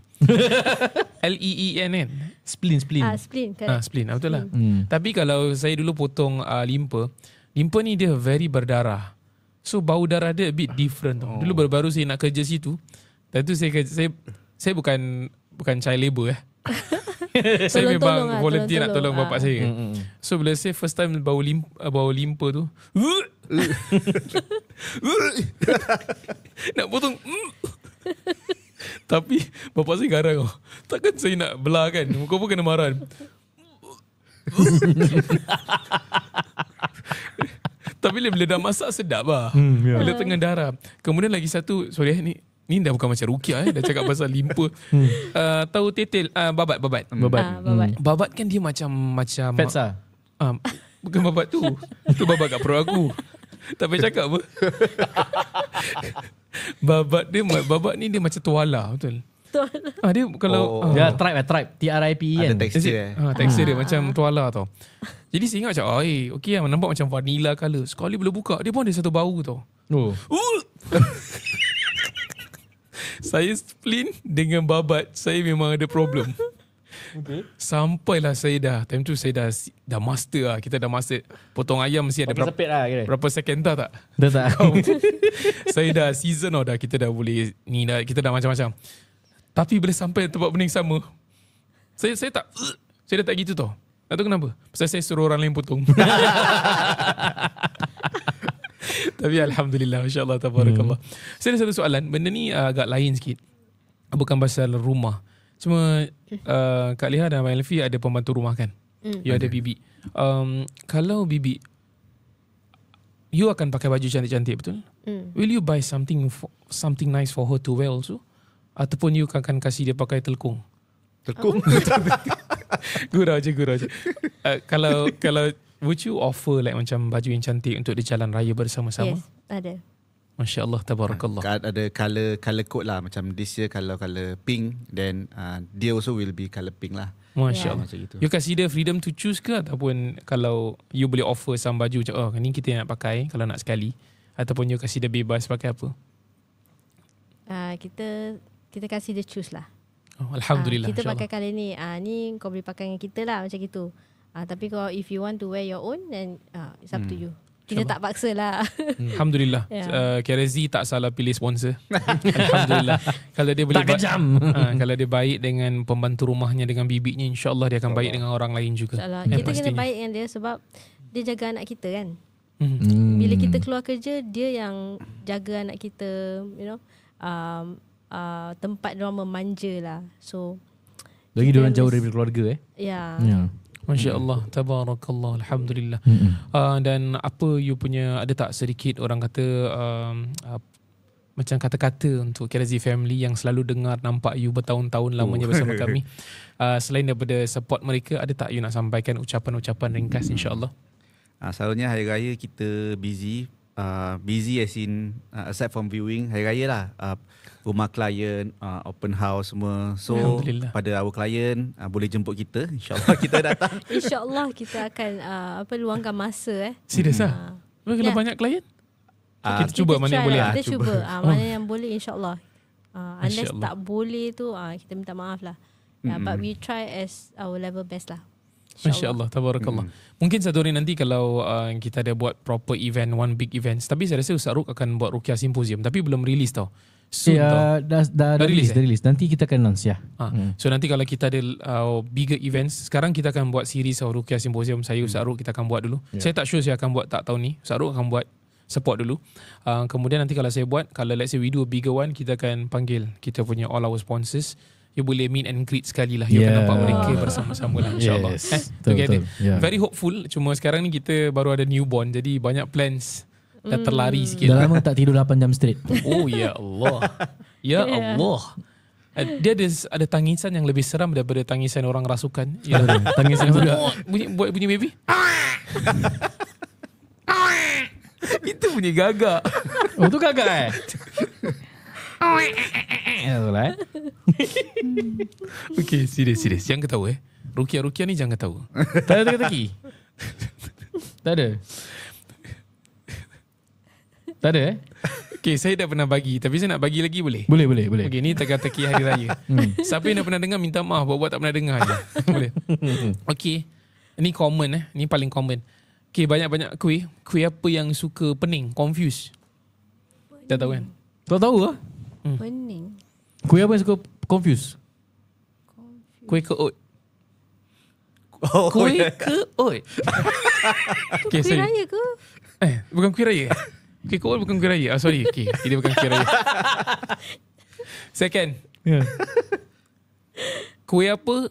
L-E-E-N kan? Spleen. Spleen, correct. Spleen, betul lah. Tapi kalau saya dulu potong limpa ni dia very berdarah. So bau darah dia a bit different tau. Dulu baru-baru saya nak kerja situ. Dan tu saya bukan child labour saya memang volunteer nak tolong bapak saya. So bila saya first time bau limpa tu nak potong tapi bapak saya garang tau. Takkan saya nak belah kan. Muka pun kena marah. Tapi bila dah masak sedap lah. Bila tengah darah. Kemudian lagi satu, sorry ni dah bukan macam Rukia dah cakap pasal limpa. Tahu tetel babat. Babat kan dia macam Petsa. Bukan babat tu. Tu babat kat perut aku. Tak payah cakap apa. Babat ni dia macam tuala, betul. Dia kalau dia tribe TRIP kan. Ada tekstur tekstur dia macam tuala tau. Jadi saya ingat macam okey lah, nampak macam vanilla colour. Sekali bila buka dia pun ada satu bau tau. Saya spleen dengan babat, saya memang ada problem. Sampailah saya time tu saya dah master lah. Kita dah master. Potong ayam mesti ada berapa second tak? Dah tak. Saya dah season dah. Kita dah boleh kita dah macam-macam. Tapi bila sampai tempat benda yang sama, saya dah tak gitu tau. Tak tahu kenapa. Pasal saya suruh orang lain potong. Tapi Alhamdulillah, Masya Allah, tabarakallah. Saya ada satu soalan. Benda ni agak lain sikit. Bukan pasal rumah. Cuma Kak Leah dan Abang Elfi ada pembantu rumah kan? You ada bibi. Kalau bibi, you akan pakai baju cantik-cantik, betul? Will you buy something nice for her to wear also? Ataupun you akan kasih dia pakai telkung? Gurau je. Kalau would you offer like macam baju yang cantik untuk di jalan raya bersama-sama? Yes, ada. Masya Allah, tabarakallah. Ada color code lah. Macam this year color pink, then dia also will be color pink lah. Masya Allah. You kasih dia freedom to choose ke? Ataupun kalau you boleh offer some baju macam ni kita nak pakai kalau nak sekali, ataupun you kasih dia bebas pakai apa? Kita kasih dia choose lah. Alhamdulillah. Kita pakai kali ni. Ni kau boleh pakai dengan kita lah, macam gitu. Tapi kalau if you want to wear your own, then it's up to you. Kita tak paksa lah. Alhamdulillah. KRZ tak salah pilih sponsor. Alhamdulillah. Kalau dia boleh tak kejam. Kalau dia baik dengan pembantu rumahnya, dengan bibiknya, insyaAllah dia akan baik dengan orang lain juga. Kita kena baik dengan dia sebab dia jaga anak kita kan. Bila kita keluar kerja, dia yang jaga anak kita, tempat diorang memanja lah. So lagi diorang jauh dari keluarga Ya. Masya Allah, tabarakallah, Alhamdulillah. Dan apa you punya, ada tak sedikit orang kata macam kata-kata untuk KRZ family yang selalu dengar, nampak you bertahun-tahun lamanya bersama kami, selain daripada support mereka, ada tak you nak sampaikan ucapan-ucapan ringkas insyaAllah? Selalunya hari raya kita busy as in aside from viewing, hari raya lah, rumah klien, open house semua. So pada our client boleh jemput kita, InsyaAllah kita datang. InsyaAllah kita akan luangkan masa. Serius lah? Kalau banyak klien? Kita cuba mana yang boleh. Kita cuba mana yang boleh, InsyaAllah. Unless tak boleh tu, kita minta maaf lah. But we try as our level best lah. Masya Allah, tabarakallah. Mungkin satu hari nanti kalau kita ada buat proper event, one big event. Tapi saya rasa Ustaz Ruk akan buat Ruqyah Symposium. Tapi belum release tau. Dah release. Nanti kita akan announce ya. So nanti kalau kita ada bigger events, sekarang kita akan buat series Ruqyah Symposium. Saya Ustaz Ruk kita akan buat dulu. Saya tak sure saya akan buat tak tahun ni. Ustaz Ruk akan buat support dulu. Kemudian nanti kalau saya buat, kalau let's say we do a bigger one, kita akan panggil kita punya all our sponsors. you boleh meet and greet sekali lah. You akan nampak mereka bersama-sama lah, insyaAllah. Betul. Very hopeful. Cuma sekarang ni kita baru ada newborn, jadi banyak plans dah terlari sikit. Dah lama tak tidur 8 jam straight. Oh ya Allah. Ya Allah. Dia ada tangisan yang lebih seram daripada tangisan orang rasukan. Ya. Tangisan juga. Bunyi baby. Itu bunyi gagak. Oh tu gagak Betul Okay, serius. Jangan ketawa Rukia ni jangan ketawa. Tak ada teki. Tak ada Okay, saya dah pernah bagi, tapi saya nak bagi lagi boleh? Boleh. Okay, ni teka-teki hari raya. Siapa yang dah pernah dengar minta maaf, buat tak pernah dengar je. Boleh? Okay, ni common ni paling common. Okay, banyak-banyak kuih. Kuih apa yang suka pening, confuse? Dah tahu kan? Tak tahu lah. Pening. Kuih apa yang suka confuse? Kuih ke oat. Kuih ke oat. Okay, Kuih raya ke? Bukan kuih raya. Kuih ke oat bukan kuih raya. Sorry. Okay, ini bukan kuih raya. Second. Kuih apa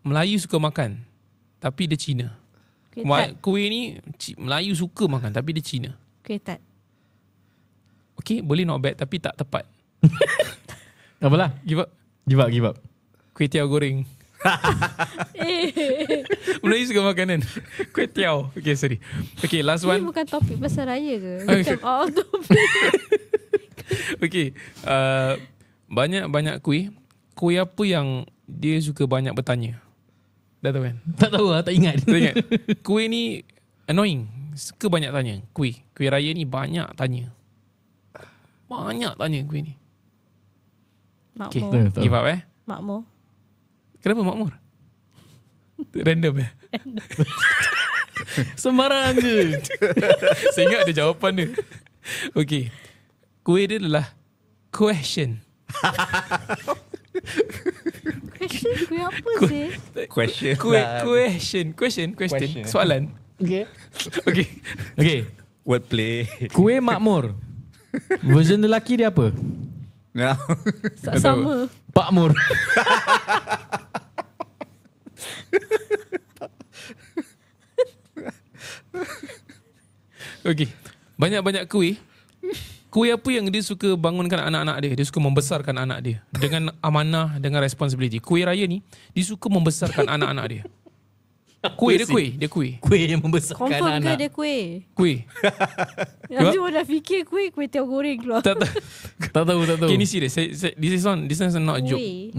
Melayu suka makan tapi dia Cina? Kuih ni Melayu suka makan tapi dia Cina. Kuih tat. Okay, boleh not bad tapi tak tepat. Apalah? Give up. Kuih tiaw goreng. Melayu suka makanan. Kuih tiaw. Okay, sorry. Okay, last one. Ini bukan topik pasal raya ke? Macam out topik. Okay. Banyak kuih. Kuih apa yang dia suka banyak bertanya? Dah tahu kan? Tak tahu lah, tak ingat. Kuih ni annoying. Suka banyak tanya. Kuih raya ni banyak tanya. Kuih ni. Okay, Makmur. give up Makmur. Kenapa makmur? Random Sembarang je. Saya ingat ada jawapan dia. Okay, kuih dia adalah question. Kuih apa sih? Question. Question. Soalan. Okay. Wordplay. Kuih makmur. Version lelaki dia apa? Sama. Pak Mur. Okay, banyak-banyak kuih. Kuih apa yang dia suka bangunkan anak-anak dia? Dia suka membesarkan anak dia dengan amanah, dengan responsibility. Kuih raya ni, dia suka membesarkan anak-anak dia. Kuih. Kuih yang membesarkan Confirm anak. ke dia kuih? Kuih. Nanti orang dah fikir kuih tiaw goreng keluar. Tak tahu. Okay, ni serius. This is not a joke. Kuih.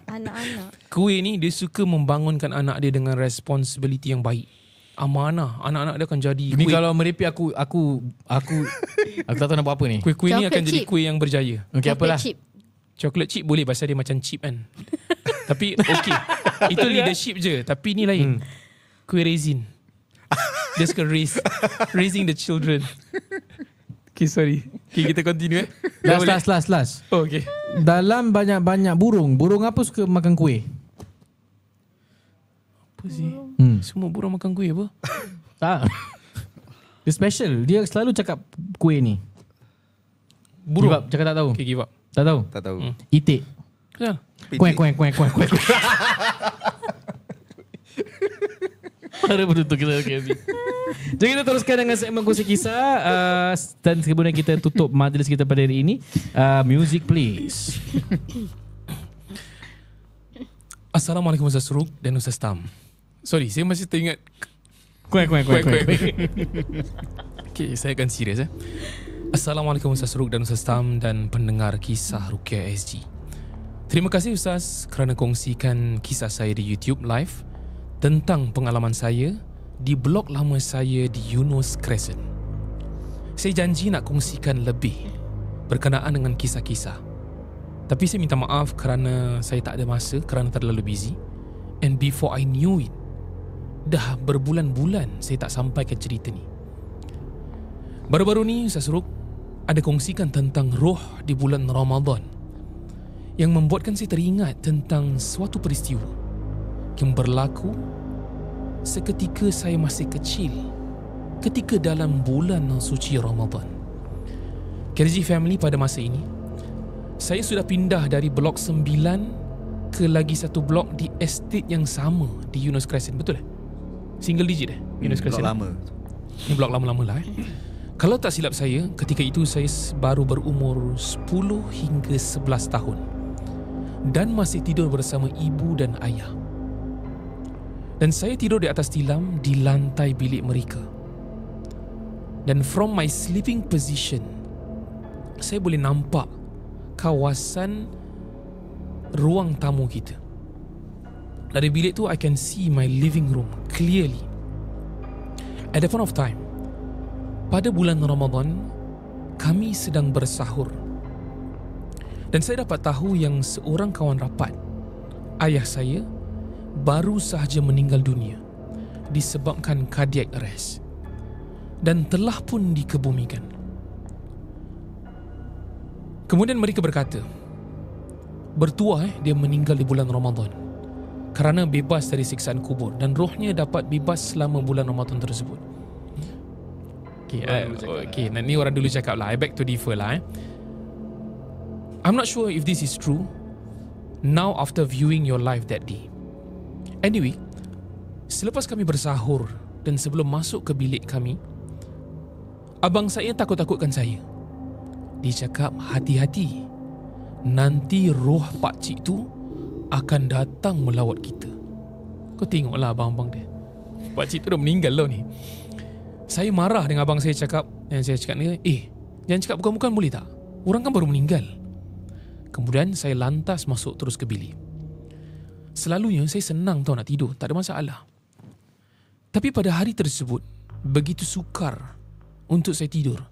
Anak-anak. Kuih ni dia suka membangunkan anak dia dengan responsibility yang baik. Amanah. Anak-anak dia akan jadi Ni kuih. kalau meripik aku tak tahu nak buat apa ni. Kuih ni Chocolate akan jadi chip. kuih yang berjaya. Okey, apalah. Chip. Chocolate chip boleh pasal dia macam chip kan. Tapi okay, itu leadership je. Tapi ni lain. Kuih raisin. Dia suka raising the children. Okay, sorry. Okay, kita continue Last. Oh, okay. Dalam banyak-banyak burung apa suka makan kuih? Apa sih? Semua burung makan kuih apa? Tak. Dia special. Dia selalu cakap kuih ni. Burung. Give up. Cakap tak tahu. Okay, give up. Tak tahu. Tak tahu. Itik. Kenapa? Kuih. Ada betul kita okay. Jadi kita teruskan dengan segmen kongsi kisah dan kemudian kita tutup majlis kita pada hari ini. Music please. Assalamualaikum Ustaz Suruk dan Ustaz Tam. Sorry, saya masih teringat Kuih. Okay, saya akan serius Assalamualaikum Ustaz Suruk dan Ustaz Tam dan pendengar kisah Rukia SG. Terima kasih Ustaz kerana kongsikan kisah saya di YouTube Live tentang pengalaman saya di blog lama saya di Eunos Crescent. Saya janji nak kongsikan lebih berkenaan dengan kisah-kisah. Tapi saya minta maaf kerana saya tak ada masa kerana terlalu busy. And before I knew it, dah berbulan-bulan saya tak sampaikan cerita ni. Baru-baru ni Ustaz Suruk ada kongsikan tentang roh di bulan Ramadan yang membuatkan saya teringat tentang suatu peristiwa yang berlaku seketika saya masih kecil ketika dalam bulan suci Ramadan. KRG family pada masa ini Saya sudah pindah dari blok 9 ke lagi satu blok di estate yang sama di Eunos Crescent. Betul single digit Eunos Crescent. Blok lama. Ini blok lama-lama lah Kalau tak silap saya, ketika itu saya baru berumur 10 hingga 11 tahun dan masih tidur bersama ibu dan ayah. Dan saya tidur di atas tilam di lantai bilik mereka. Dan from my sleeping position, saya boleh nampak kawasan ruang tamu kita. Dari bilik tu, I can see my living room clearly. At the point of time, pada bulan Ramadan, kami sedang bersahur. Dan saya dapat tahu yang seorang kawan rapat, ayah saya, baru sahaja meninggal dunia disebabkan cardiac arrest dan telah pun dikebumikan. Kemudian mereka berkata, bertuah dia meninggal di bulan Ramadan kerana bebas dari siksaan kubur dan rohnya dapat bebas selama bulan Ramadan tersebut. Okay, ni orang dulu cakap lah. I beg to differ lah. I'm not sure if this is true now after viewing your live that day. Anyway, selepas kami bersahur dan sebelum masuk ke bilik kami, abang saya takut-takutkan saya. Dia cakap, hati-hati, nanti roh pakcik tu akan datang melawat kita. Kau tengoklah abang-abang dia, pakcik tu dah meninggal lah ni. Saya marah dengan abang saya cakap. Dan saya cakap ni, jangan cakap bukan-bukan boleh tak? Orang kan baru meninggal. Kemudian saya lantas masuk terus ke bilik. Selalunya saya senang tau nak tidur, tak ada masalah. Tapi pada hari tersebut, begitu sukar untuk saya tidur.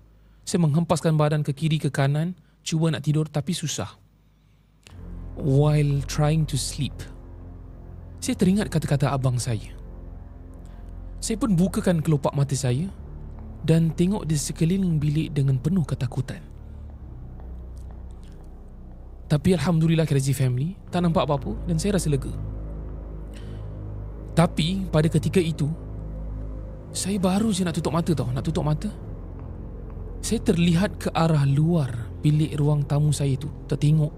Saya menghempaskan badan ke kiri ke kanan, cuba nak tidur tapi susah. While trying to sleep, saya teringat kata-kata abang saya. Saya pun bukakan kelopak mata saya dan tengok di sekeliling bilik dengan penuh ketakutan. Tapi Alhamdulillah Crazy Family, tak nampak apa-apa dan saya rasa lega. Tapi pada ketika itu, saya baru je nak tutup mata tau. Nak tutup mata, saya terlihat ke arah luar bilik ruang tamu saya tu, tertengok.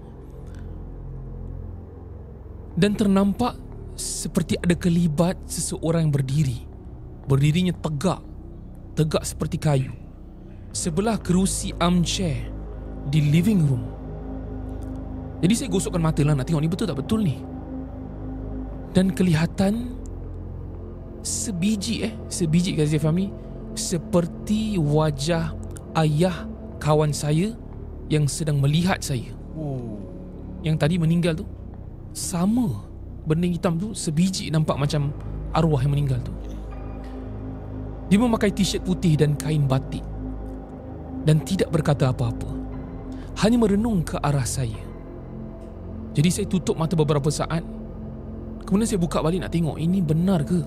Dan ternampak seperti ada kelibat seseorang yang berdiri. Berdirinya tegak. Tegak seperti kayu. Sebelah kerusi armchair di living room. Jadi saya gosokkan mata lah nak tengok ni betul tak betul ni. Dan kelihatan sebiji Crazy Family, seperti wajah ayah kawan saya yang sedang melihat saya. Yang tadi meninggal tu, sama benda hitam tu, sebiji nampak macam arwah yang meninggal tu. Dia memakai t-shirt putih dan kain batik dan tidak berkata apa-apa, hanya merenung ke arah saya. Jadi saya tutup mata beberapa saat. Kemudian saya buka balik nak tengok ini benar ke.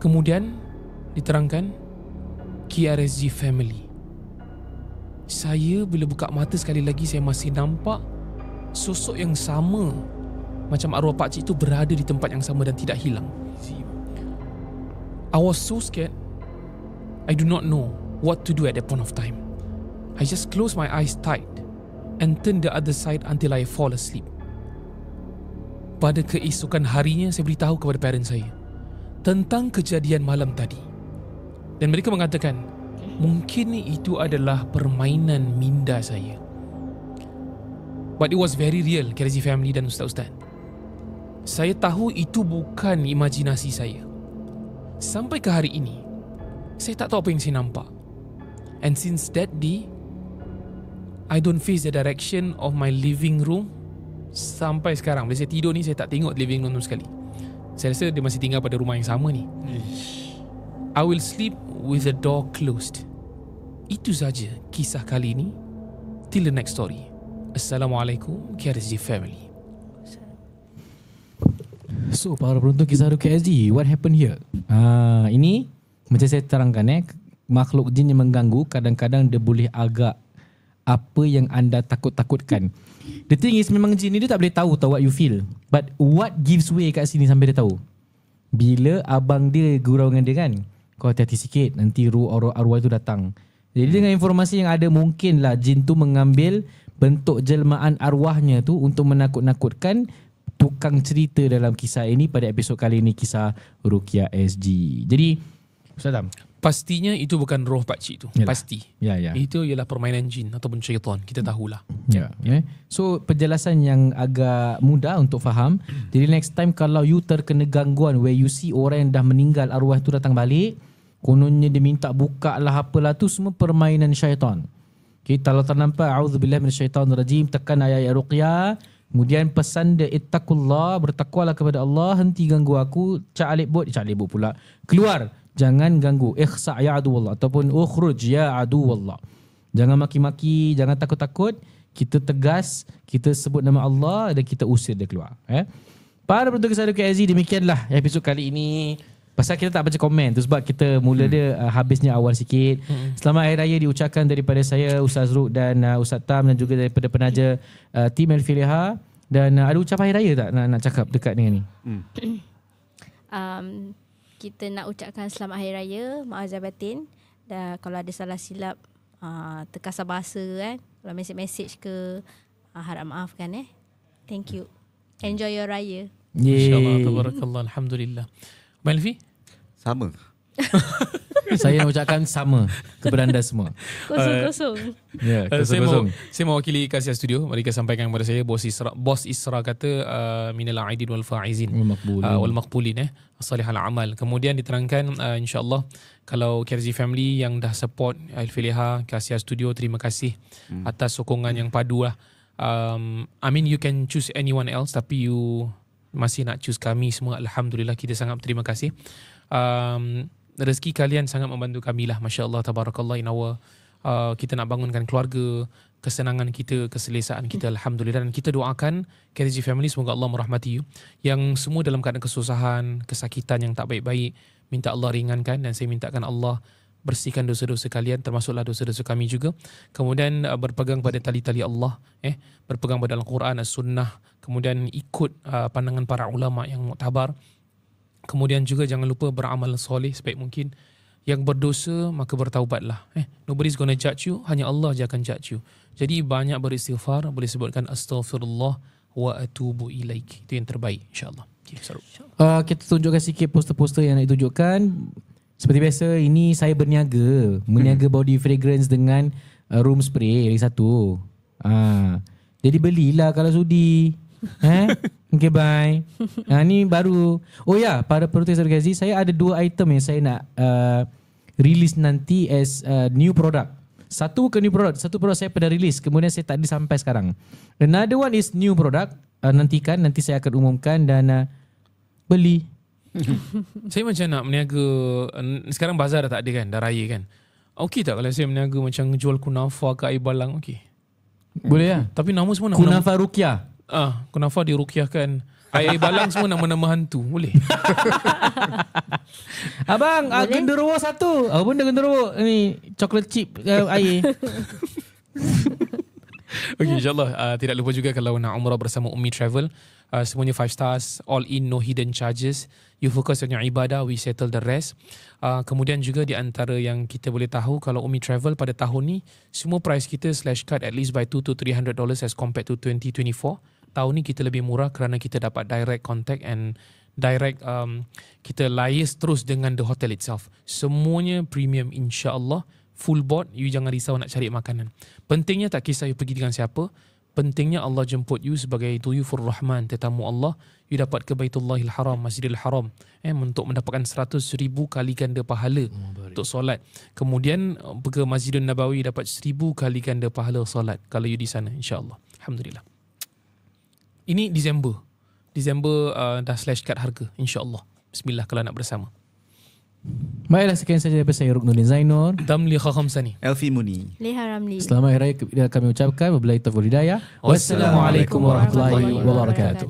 Kemudian diterangkan, KRSG Family, saya bila buka mata sekali lagi, saya masih nampak sosok yang sama macam arwah pakcik itu berada di tempat yang sama dan tidak hilang. I was so scared. I do not know what to do at that point of time. I just closed my eyes tight and turn the other side until I fall asleep. Pada keesokan harinya, saya beritahu kepada parents saya tentang kejadian malam tadi. Dan mereka mengatakan, mungkin itu adalah permainan minda saya. But it was very real, Crazy Family dan Ustaz-Ustaz. Saya tahu itu bukan imajinasi saya. Sampai ke hari ini, saya tak tahu apa yang saya nampak. And since that day, I don't face the direction of my living room sampai sekarang. Bila saya tidur ni, saya tak tengok living room tu sekali. Saya rasa dia masih tinggal pada rumah yang sama ni. I will sleep with the door closed. Itu saja kisah kali ini. Till the next story. Assalamualaikum KRSG Family. So para penonton Kisah Haru KSG, what happened here? Ini macam saya terangkan, makhluk jin yang mengganggu kadang-kadang dia boleh agak apa yang anda takut-takutkan. The thing is, memang jin ni dia tak boleh tahu what you feel. But what gives way kat sini sampai dia tahu? Bila abang dia gurau dengan dia kan, kau hati-hati sikit, nanti arwah itu datang. Jadi dengan informasi yang ada, mungkinlah jin tu mengambil bentuk jelmaan arwahnya tu untuk menakut-nakutkan tukang cerita dalam kisah ini pada episod kali ini, kisah Ruqyah SG. Jadi Ustaz Tam, pastinya itu bukan roh pakcik tu. Yalah. Pasti. Ya. Itu ialah permainan jin ataupun syaitan. Kita tahulah. Ya. So penjelasan yang agak mudah untuk faham. Jadi next time kalau you terkena gangguan where you see orang yang dah meninggal, arwah tu datang balik, kononnya dia minta buka lah apalah, tu semua permainan syaitan. Okay, kalau ternampak a'udzubillahi minasyaitanirrajim, tekan ayat-ayat ruqyah, kemudian pesan dia ittaqullah, bertakwalah kepada Allah, henti ganggu aku, cak alik bot pula, keluar, jangan ganggu, ikhsa' ya aduwallah ataupun ukhruj ya aduwallah. Jangan maki-maki, jangan takut-takut, kita tegas, kita sebut nama Allah dan kita usir dia keluar. Para penonton Kisah Ruqyah SG, demikianlah episod kali ini. Pasal kita tak baca komen tu sebab kita mula dia habisnya awal sikit. Selamat Hari Raya diucapkan daripada saya, Ustaz Ruk dan Ustaz Tam, dan juga daripada penaja tim Al-Fileha. Dan ada ucapan Hari Raya tak nak cakap dekat dengan ni? Kita nak ucapkan selamat Hari Raya, maaf zahir batin. Dan kalau ada salah silap, terkasar bahasa kan, kalau mesej-mesej ke, harap maafkan Thank you. Enjoy your Raya. InsyaAllah, tabarakallah, alhamdulillah. Malfi? Sama. Saya nak ucapkan sama kepada anda semua. Kosong-kosong. Ya, saya mewakili Kasia Studio. Mereka sampaikan kepada saya, Bos Isra kata minal aidin wal faizin wal maqbulin salihal amal. Kemudian diterangkan insya-Allah kalau KRZ family yang dah support Al-Fileha, Kasia Studio, terima kasih atas sokongan yang padu lah. I mean you can choose anyone else, tapi you masih nak choose kami semua. Alhamdulillah, kita sangat terima kasih. Rezeki kalian sangat membantu kami lah, masya-Allah, tabarakallah, in our kita nak bangunkan keluarga, kesenangan kita, keselesaan kita, alhamdulillah. Dan kita doakan KRZ family, semoga Allah merahmati you yang semua dalam keadaan kesusahan, kesakitan yang tak baik-baik, minta Allah ringankan, dan saya mintakan Allah bersihkan dosa-dosa kalian, termasuklah dosa-dosa kami juga. Kemudian berpegang pada tali-tali Allah, berpegang pada Al-Quran, As-Sunnah, kemudian ikut pandangan para ulama yang muktabar. Kemudian juga jangan lupa beramal soleh sebaik mungkin. Yang berdosa maka bertaubatlah. Nobody's gonna judge you, hanya Allah je akan judge you. Jadi banyak beristighfar, boleh sebutkan astaghfirullah wa atubu ilaik. Itu yang terbaik, insya-Allah. Kita tunjukkan sikit poster-poster yang nak ditunjukkan. Seperti biasa, ini saya berniaga. Meniaga body fragrance dengan room spray lagi satu. Jadi belilah kalau sudi. Okay, bye. Ni baru. Oh ya, para penonton Ruqyah SG, saya ada 2 item yang saya nak release nanti as new product. Satu bukan new product, satu produk saya pernah release, kemudian saya tak ada sampai sekarang. Another one is new product. Nanti saya akan umumkan dan beli. Saya macam nak meniaga. Sekarang bazar dah tak ada kan, dah raya kan. Okey tak kalau saya meniaga macam jual kunafa ke air balang? Okey, boleh lah. Tapi nama semua nama kunafa Ruqyah. Kunafa diruqyahkan. Air balang semua nama-nama hantu. Boleh? Abang, genderuwo satu. Apa benda genderuwo? Ni chocolate chip air. Okay, insyaAllah. Tidak lupa juga kalau nak umrah bersama Ummi Travel, semuanya 5 stars, all in, no hidden charges. You focus on your ibadah, we settle the rest. Kemudian juga di antara yang kita boleh tahu, kalau Ummi Travel pada tahun ni, semua price kita slash cut at least by $200 to $300 as compared to 2024. Tahun ni kita lebih murah kerana kita dapat direct contact and direct kita liaise terus dengan the hotel itself. Semuanya premium, insya-Allah. Full board, you jangan risau nak cari makanan. Pentingnya tak kisah you pergi dengan siapa, pentingnya Allah jemput you sebagai Duyufur Rahman, tetamu Allah. You dapat ke Baitullahil Haram, Masjidil Haram, untuk mendapatkan 100,000 kali ganda pahala untuk solat. Kemudian ke Masjidun Nabawi, dapat 1000 kali ganda pahala solat kalau you di sana, insya-Allah. Alhamdulillah. Ini Disember dah slash cut harga, insya-Allah. Bismillah kalau nak bersama. Baiklah, sekian saja daripada saya, Ruknuddin Zainur, Tamli Khamsani, Elfi Muni, Leha Ramli. Selamat Hari Raya kami ucapkan. Wabillahi taufiq wal hidayah. Wassalamualaikum warahmatullahi wabarakatuh.